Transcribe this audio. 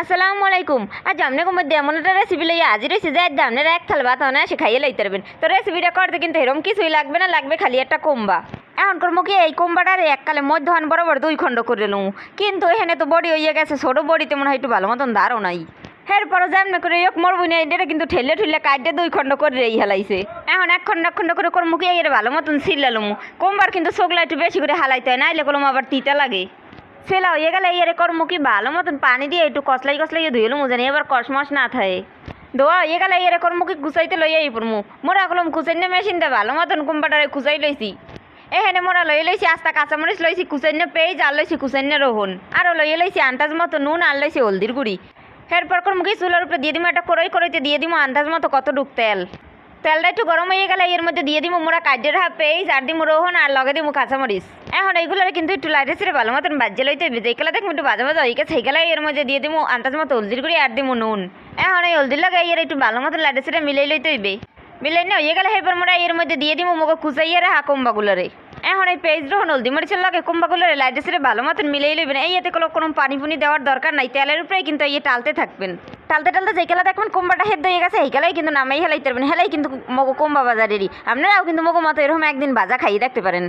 আসসালামু আলাইকুম। আজ আপনাকে মধ্যে এমন একটা রেসিপি লইয়া হাজির হয়েছে যে আজ আপনারা এক থাল ভাত না সে খাইয়ে লাইতে পারবেন। তো রেসিপিটা করতে কিন্তু এরকম কিছুই লাগবে না, লাগবে খালি একটা কোম্বা। এখন করবো কি, এই কোম্বাটার এককালে মধ্যহান বরাবর 2 খণ্ড করে লুম, কিন্তু এখানে তো বড়ি হইয়া গেছে, ছোটো বড়িতে মনে হয় একটু ভালো মতন ধারও নাই। এরপরও যেমন করে এক মরবো না, এটা কিন্তু ঠেলে ঠুলে কাটে 2 খণ্ড করে রেই হেলাইছে। এখন এক খণ্ড করে করবো কি, এর ভালো মতন ছিলালুম। কোম্বার কিন্তু চোখলা একটু বেশি করে হালাইতে হয়, নাইলে কলম আবার তিতা লাগে। সেলা হয়ে গেলে এর করমু কি ভালো মতন পানি দিয়ে একটু কসলাই কসলাই ধুয়ে লুমু, জানি এবার কসমস না থাকে। দোয়া হয়ে গেলে এর করমু কি কুচাইতে লইয়া পড়মু। মোরা কলম কুচাই না মেশিন দে ভালো মতন কুম্পাটারে কুচাই লইছি। এখানে মোরা লইয়ে লইছি আস্তা কাঁচামরিচ লইছি, কুচাইনে পেঁয়াজ আর লইছি কুচাইনে রহুন, আরও লইয়ে লইছি আন্দাজ মতো নুন আর লইছি হলদির গুঁড়ি। এরপর করমু কি চুলার উপরে দিয়ে দিমু একটা কড়াইতে দিয়ে দিমু আন্দাজ মতো কতটুক তেল। তেলটা একটু গরম হয়ে গেলে এর মধ্যে দিয়ে দিমু মোরা কাজের পেঁয়াজ আর দিমু রহুন আর লগে দিমু কাঁচামরিচ। এখন এইগুলোর কিন্তু একটু লাইটে ছেড়ে ভালো মতন বাজে লইতে হইবে। যেগুলো দেখবো একটু ভাজা ভাজা হয়ে গেছে সেইগুলো এর মধ্যে দিয়ে দিমু আন্দাজ মতো হলদির গুঁড়ি আর দিমু নুন। এখন এই হলদির লাগে এর একটু ভালো মতন লাইটে ছেড়ে মিলাই লইতে হইবে। মিলাই না হয়ে গেলে এরপর মোরা এর মধ্যে দিয়ে দিমু মুখে কুচাইয়ে রাখা কোম্বাগুলোরে। এখন এই পেঁয়াজ রহুন হলদি মরিচের লাগে কোম্বাগুলোরে লাইটে ছেড়ে ভালো মতন মিলাই লইবেন। এই এতে কোনো পানি পুনি দেওয়ার দরকার নাই, তেলের উপরেই কিন্তু এই টালতে থাকবেন। টালতে টালতে যেগুলা দেখবেন কোম্বাটা হেদ হয়ে গেছে এইগুলাই কিন্তু নামাই হেলাইতে পারবেন। হেলাই কিন্তু মগো কোম্বা বাজারেরই। আপনারাও কিন্তু মগো মতো এরকম একদিন ভাজা খাইয়ে দেখতে পারেন।